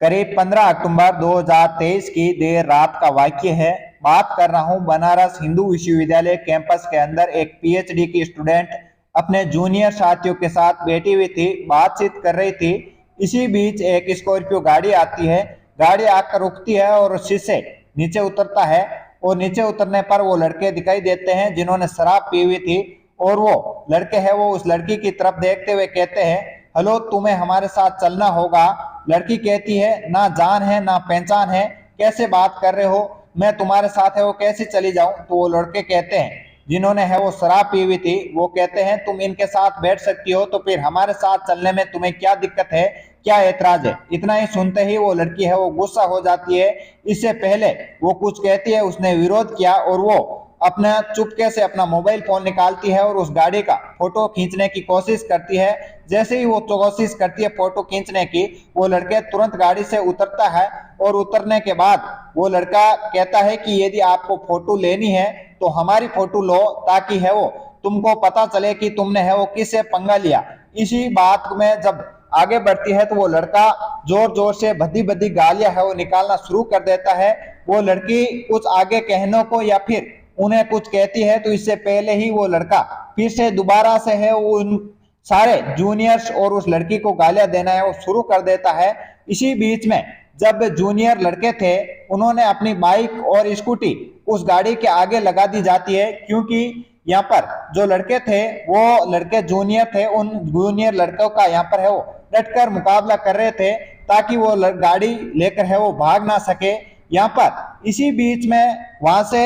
करीब 15 अक्टूबर 2023 की देर रात का वाक्य है। बात कर रहा हूं बनारस हिंदू विश्वविद्यालय कैंपस के अंदर एक पीएचडी की स्टूडेंट अपने जूनियर साथियों के साथ बैठी हुई थी, बातचीत कर रही थी। इसी बीच एक स्कॉर्पियो गाड़ी आती है। गाड़ी आकर रुकती है और शीशे नीचे उतरता है और नीचे उतरने पर वो लड़के दिखाई देते हैं जिन्होंने शराब पी हुई थी। और वो लड़के हैं वो उस लड़की की तरफ देखते हुए कहते हैं, हेलो, तुम्हें हमारे साथ चलना होगा। लड़की कहती है, ना जान है ना पहचान है, कैसे बात कर रहे हो, मैं तुम्हारे साथ है वो कैसे चली जाऊं। तो वो लड़के कहते हैं जिन्होंने है वो शराब पी हुई थी, वो कहते हैं तुम इनके साथ बैठ सकती हो, तो फिर हमारे साथ चलने में तुम्हें क्या दिक्कत है, क्या ऐतराज है। इतना ही सुनते ही वो लड़की है वो गुस्सा हो जाती है। इससे पहले वो कुछ कहती है, उसने विरोध किया और वो अपना चुपके से अपना मोबाइल फोन निकालती है और उस गाड़ी का फोटो खींचने की कोशिश करती है। जैसे ही वो कोशिश करती है फोटो खींचने की, वो लड़के तुरंत गाड़ी से उतरता है और उतरने के बाद वो लड़का कहता है कि यदि आपको फोटो लेनी है तो हमारी फोटो लो, ताकि है वो तुमको पता चले कि तुमने है वो किससे पंगा लिया। इसी बात में जब आगे बढ़ती है तो वो लड़का जोर जोर से भद्दी भद्दी गालियां है वो निकालना शुरू कर देता है। वो लड़की कुछ आगे कहने को या फिर उन्हें कुछ कहती है तो इससे पहले ही वो लड़का फिर से दोबारा से है उन सारे जूनियर्स और उस लड़की को गालियां देना है वो शुरू कर देता है। इसी बीच में जब जूनियर लड़के थे उन्होंने अपनी बाइक और स्कूटी उस गाड़ी के आगे लगा दी जाती है, क्योंकि यहाँ पर जो लड़के थे वो लड़के जूनियर थे, उन जूनियर लड़कों का यहाँ पर है वो डटकर मुकाबला कर रहे थे ताकि वो गाड़ी लेकर है वो भाग ना सके। यहाँ पर इसी बीच में वहां से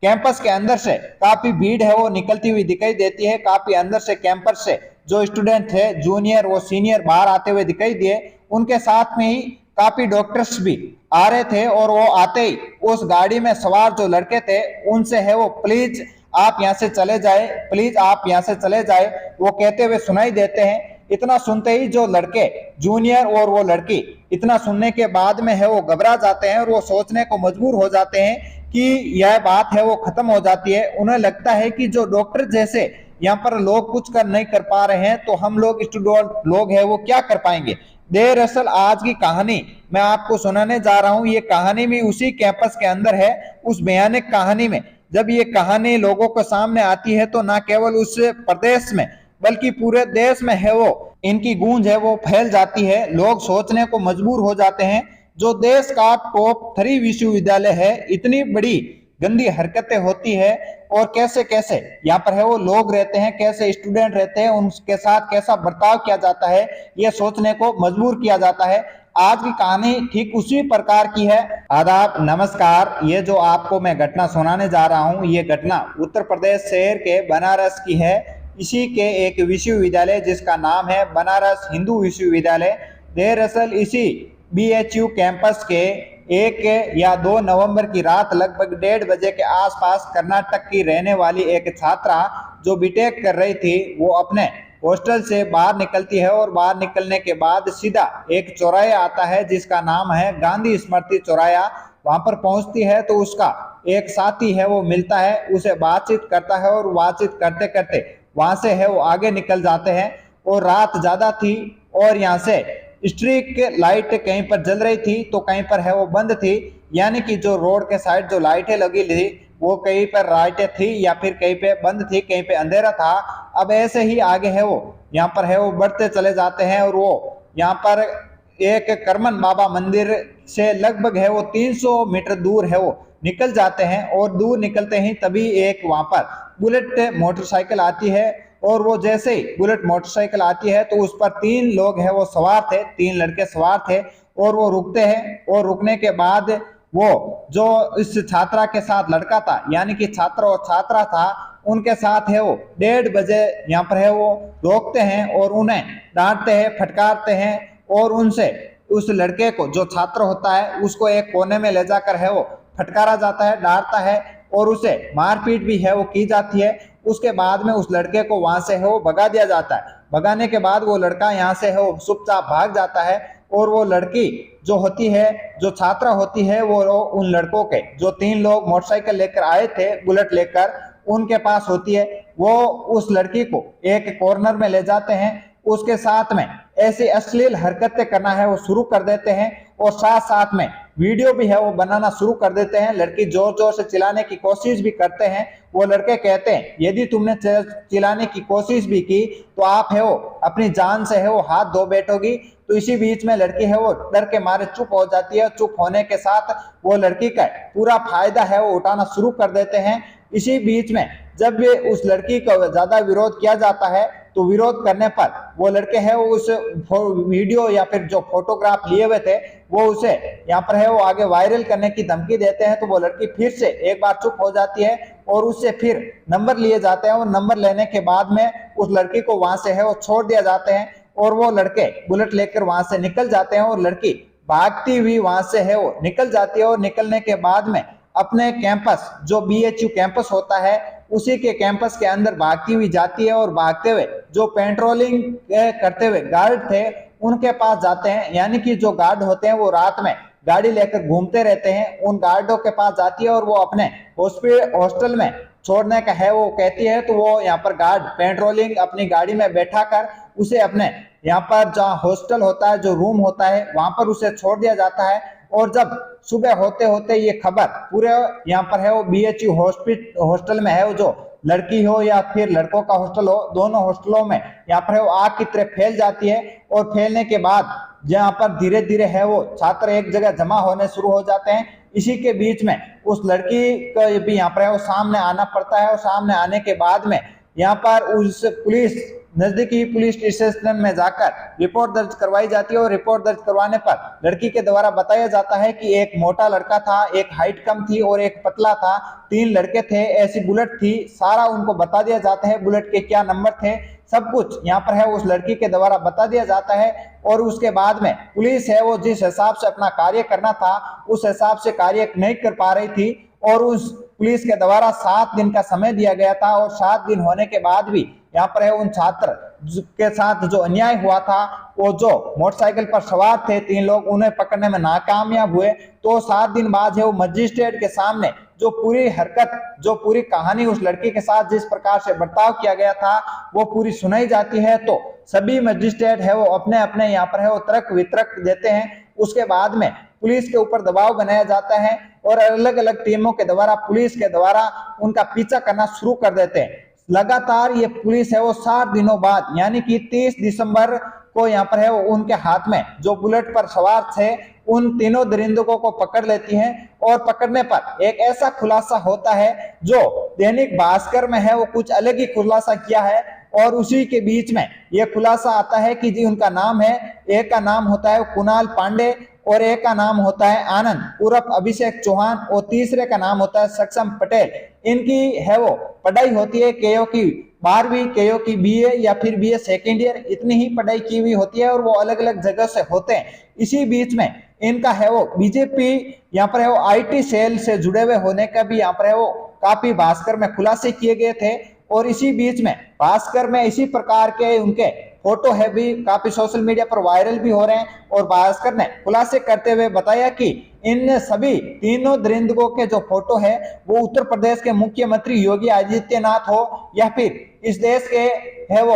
कैंपस के अंदर से काफी भीड़ है वो निकलती हुई दिखाई देती है। काफी अंदर से कैंपस से जो स्टूडेंट थे जूनियर वो सीनियर बाहर आते हुए दिखाई दिए। उनके साथ में ही काफी डॉक्टर्स भी आ रहे थे और वो आते ही उस गाड़ी में सवार जो लड़के थे उनसे है वो प्लीज आप यहाँ से चले जाए, प्लीज आप यहाँ से चले जाए, वो कहते हुए सुनाई देते हैं। इतना सुनते ही जो लड़के जूनियर और वो लड़की इतना सुनने के बाद में है वो घबरा जाते हैं और वो सोचने को मजबूर हो जाते हैं कि यह बात है वो खत्म हो जाती है। उन्हें लगता है कि जो डॉक्टर जैसे यहाँ पर लोग कुछ कर नहीं कर पा रहे हैं तो हम लोग स्टूडेंट लोग हैं वो क्या कर पाएंगे। दरअसल आज की कहानी मैं आपको सुनाने जा रहा हूँ, ये कहानी भी उसी कैंपस के अंदर है। उस भयानक कहानी में जब ये कहानी लोगों के सामने आती है तो ना केवल उस प्रदेश में बल्कि पूरे देश में है वो इनकी गूंज है वो फैल जाती है। लोग सोचने को मजबूर हो जाते हैं, जो देश का टॉप 3 विश्वविद्यालय है, इतनी बड़ी गंदी हरकतें होती है और कैसे कैसे यहाँ पर है वो लोग रहते हैं, कैसे स्टूडेंट रहते हैं, उनके साथ कैसा बर्ताव किया जाता है, ये सोचने को मजबूर किया जाता है। आज की कहानी ठीक उसी प्रकार की है। आदाब, नमस्कार। ये जो आपको मैं घटना सुनाने जा रहा हूँ ये घटना उत्तर प्रदेश शहर के बनारस की है। इसी के एक विश्वविद्यालय जिसका नाम है बनारस हिंदू विश्वविद्यालय। दरअसल इसी BHU कैंपस के 1 या 2 नवंबर की रात लगभग 1:30 बजे के आसपास कर्नाटक की रहने वाली एक छात्रा जो बीटेक कर रही थी वो अपने हॉस्टल से बाहर निकलती है और बाहर निकलने के बाद सीधा एक चौराहा आता है जिसका नाम है गांधी स्मृति चौराहा। वहां पर पहुंचती है तो उसका एक साथी है वो मिलता है, उसे बातचीत करता है और बातचीत करते करते वहां से है वो आगे निकल जाते हैं। और रात ज्यादा थी और यहाँ से स्ट्रीट लाइट कहीं पर जल रही थी तो कहीं पर है वो बंद थी, यानी कि जो रोड के साइड जो लाइटें लगी थी वो कहीं पर लाइटें थी या फिर कहीं पे बंद थी, कहीं पे अंधेरा था। अब ऐसे ही आगे है वो यहाँ पर है वो बढ़ते चले जाते हैं और वो यहाँ पर एक करमन बाबा मंदिर से लगभग है वो 300 मीटर दूर है वो निकल जाते हैं। और दूर निकलते ही तभी एक वहां पर बुलेट मोटरसाइकिल आती है और वो जैसे ही बुलेट मोटरसाइकिल आती है तो उस पर 3 लोग है वो सवार थे, 3 लड़के सवार थे और वो रुकते हैं। और रुकने के बाद वो जो इस छात्रा के साथ लड़का था यानी कि छात्र और छात्रा था उनके साथ है वो 1:30 बजे यहाँ पर है वो रोकते हैं और उन्हें डांटते हैं, फटकारते हैं और उनसे उस लड़के को जो छात्र होता है उसको एक कोने में ले जाकर है वो फटकारा जाता है, डांटता है और उसे मारपीट भी है वो की जाती है। उसके बाद में उस लड़के को वहां से है वो भगा दिया जाता है। भगाने के बाद वो लड़का यहाँ से है वो चुपचाप भाग जाता है और वो लड़की जो होती है, जो छात्रा होती है, वो उन लड़कों के जो 3 लोग मोटरसाइकिल लेकर आए थे बुलेट लेकर उनके पास होती है। वो उस लड़की को एक कॉर्नर में ले जाते हैं उसके साथ में ऐसी अश्लील हरकतें करना है वो शुरू कर देते हैं और साथ साथ में वीडियो भी है वो बनाना शुरू कर देते हैं। लड़की जोर जोर से चिल्लाने की कोशिश भी करते हैं। वो लड़के कहते हैं यदि तुमने चिल्लाने की कोशिश भी की तो आप है वो अपनी जान से है वो हाथ धो बैठोगी। तो इसी बीच में लड़की है वो डर के मारे चुप हो जाती है। चुप होने के साथ वो लड़की का पूरा फायदा है वो उठाना शुरू कर देते हैं। इसी बीच में जब उस लड़की का ज्यादा विरोध किया जाता है तो विरोध करने पर वो लड़के हैं वो उस वीडियो या फिर जो फोटोग्राफ लिए हुए थे वो उसे यहाँ पर है वो आगे वायरल करने की धमकी देते हैं। तो वो लड़की फिर से एक बार चुप हो जाती है और उससे फिर नंबर लिए जाते हैं और नंबर लेने के बाद में उस लड़की को वहां से है वो छोड़ दिया जाते हैं और वो लड़के बुलेट लेकर वहां से निकल जाते हैं और लड़की भागती हुई वहां से है वो निकल जाती है और निकलने के बाद में अपने कैंपस जो BHU कैंपस होता है उसी के कैंपस के अंदर भागती हुई जाती है और भागते हुए जो पेट्रोलिंग करते हुए गार्ड थे उनके पास जाते हैं। यानी कि जो गार्ड होते हैं वो रात में गाड़ी लेकर घूमते रहते हैं, उन गार्डों के पास जाती है और वो अपने हॉस्टल में छोड़ने का है वो कहती है। तो वो यहाँ पर गार्ड पेट्रोलिंग अपनी गाड़ी में बैठा कर उसे अपने यहाँ पर जहाँ हॉस्टल होता है जो रूम होता है वहां पर उसे छोड़ दिया जाता है। और जब सुबह होते होते ये खबर पूरे यहाँ पर है वो BHU हॉस्टल में है वो जो लड़की हो या फिर लड़कों का हॉस्टल हो दोनों हॉस्टलों में यहाँ पर है वो आग की तरह फैल जाती है। और फैलने के बाद जहाँ पर धीरे धीरे है वो छात्र एक जगह जमा होने शुरू हो जाते हैं। इसी के बीच में उस लड़की को भी यहाँ पर है वो सामने आना पड़ता है और सामने आने के बाद में यहाँ पर उस पुलिस नजदीकी पुलिस स्टेशन में जाकर रिपोर्ट दर्ज करवाई जाती है। और रिपोर्ट दर्ज करवाने पर लड़की के द्वारा बताया जाता है कि एक मोटा लड़का था, एक हाइट कम थी और एक पतला था, 3 लड़के थे, ऐसी बुलेट थी, सारा उनको बता दिया जाता है बुलेट के क्या नंबर थे, सब कुछ यहाँ पर है उस लड़की के द्वारा बता दिया जाता है। और उसके बाद में पुलिस है वो जिस हिसाब से अपना कार्य करना था उस हिसाब से कार्य नहीं कर पा रही थी और उस पुलिस के द्वारा 7 दिन का समय दिया गया था। और 7 दिन होने के बाद भी यहाँ पर है उन छात्र के साथ जो अन्याय हुआ था वो जो मोटरसाइकिल पर सवार थे 3 लोग उन्हें पकड़ने में नाकामयाब हुए। तो 7 दिन बाद है वो मजिस्ट्रेट के सामने जो पूरी हरकत जो पूरी कहानी उस लड़की के साथ जिस प्रकार से बर्ताव किया गया था वो पूरी सुनाई जाती है। तो सभी मजिस्ट्रेट है वो अपने अपने यहाँ पर है वो तर्क वितर्क देते हैं। उसके बाद में पुलिस के ऊपर दबाव बनाया जाता है और अलग अलग टीमों के द्वारा पुलिस के द्वारा उनका पीछा करना शुरू कर देते हैं। लगातार ये पुलिस है वो 7 दिनों बाद यानी कि 30 दिसंबर को यहाँ पर है वो उनके हाथ में जो बुलेट पर सवार थे उन तीनों दरिंदों को पकड़ लेती हैं। और पकड़ने पर एक ऐसा खुलासा होता है जो दैनिक भास्कर में है वो कुछ अलग ही खुलासा किया है। और उसी के बीच में यह खुलासा आता है कि जी उनका नाम है, एक का नाम होता है कुणाल पांडे और एक का नाम होता है आनंद उर्फ अभिषेक चौहान और तीसरे का नाम होता है सक्षम पटेल। इनकी है वो पढ़ाई होती है केओ की 12वीं, केओ की BA या फिर BA सेकेंड ईयर, इतनी ही पढ़ाई की हुई होती है और वो अलग अलग जगह से होते हैं। इसी बीच में इनका है वो बीजेपी यहाँ पर है वो IT सेल से जुड़े हुए होने का भी यहाँ पर है वो काफी भास्कर में खुलासे किए गए थे। और इसी बीच में भास्कर में इसी प्रकार के उनके फोटो है भी काफी सोशल मीडिया पर वायरल भी हो रहे हैं। और भास्कर ने खुलासे करते हुए बताया कि इन सभी तीनों दरिंदों के जो फोटो है वो उत्तर प्रदेश के मुख्यमंत्री योगी आदित्यनाथ हो या फिर इस देश के है वो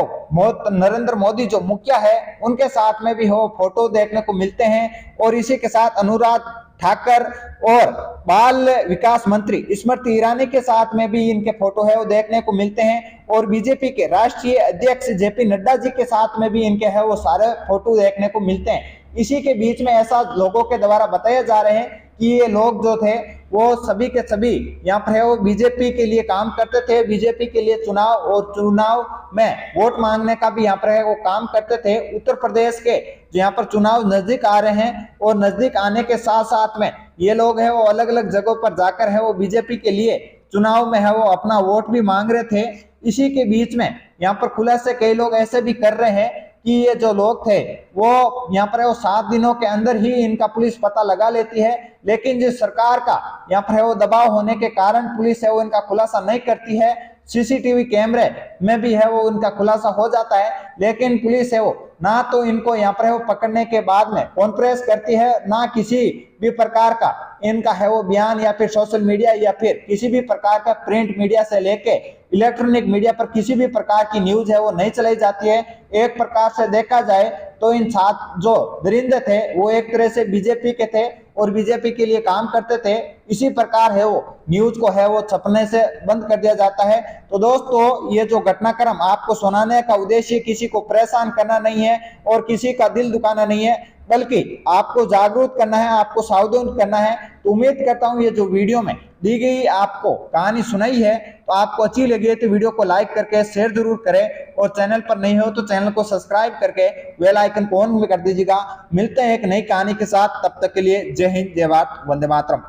नरेंद्र मोदी जो मुखिया है उनके साथ में भी हो फोटो देखने को मिलते हैं। और इसी के साथ अनुराग ठाकर और बाल विकास मंत्री स्मृति ईरानी के साथ में भी इनके फोटो है वो देखने को मिलते हैं। और बीजेपी के राष्ट्रीय अध्यक्ष JP नड्डा जी के साथ में भी इनके है वो सारे फोटो देखने को मिलते हैं। इसी के बीच में ऐसा लोगों के द्वारा बताया जा रहे हैं कि ये लोग जो थे वो सभी के सभी यहाँ पर है वो बीजेपी के लिए काम करते थे, बीजेपी के लिए चुनाव में वोट मांगने का भी यहाँ पर है वो काम करते थे। उत्तर प्रदेश के जो यहाँ पर चुनाव नजदीक आ रहे हैं और नजदीक आने के साथ साथ में ये लोग है वो अलग अलग जगहों पर जाकर है वो बीजेपी के लिए चुनाव में है वो अपना वोट भी मांग रहे थे। इसी के बीच में यहाँ पर खुलासे कई लोग ऐसे भी कर रहे हैं कि ये जो लोग थे वो यहाँ पर है वो 7 दिनों के अंदर ही इनका पुलिस पता लगा लेती है। लेकिन जिस सरकार का यहाँ पर है वो दबाव होने के कारण पुलिस है वो इनका खुलासा नहीं करती है। CCTV कैमरे में भी है वो उनका खुलासा हो जाता है लेकिन पुलिस है वो ना तो इनको यहाँ पर है वो पकड़ने के बाद में कॉन्फ्रेंस करती है, ना किसी भी प्रकार का इनका है वो बयान या फिर सोशल मीडिया या फिर किसी भी प्रकार का प्रिंट मीडिया से लेके इलेक्ट्रॉनिक मीडिया पर किसी भी प्रकार की न्यूज है वो नहीं चलाई जाती है। एक प्रकार से देखा जाए तो इन छात्र जो दरिंदे थे वो एक तरह से बीजेपी के थे और बीजेपी के लिए काम करते थे, इसी प्रकार है वो न्यूज को है वो छपने से बंद कर दिया जाता है। तो दोस्तों ये जो घटनाक्रम आपको सुनाने का उद्देश्य किसी को परेशान करना नहीं है और किसी का दिल दुखाना नहीं है, बल्कि आपको जागरूक करना है, आपको सावधान करना है। तो उम्मीद करता हूँ ये जो वीडियो में दी गई आपको कहानी सुनाई है तो आपको अच्छी लगी है तो वीडियो को लाइक करके शेयर जरूर करें और चैनल पर नहीं हो तो चैनल को सब्सक्राइब करके बेल आइकन को ऑन भी कर दीजिएगा। मिलते हैं एक नई कहानी के साथ, तब तक के लिए जय हिंद, जय भारत, वंदे मातरम।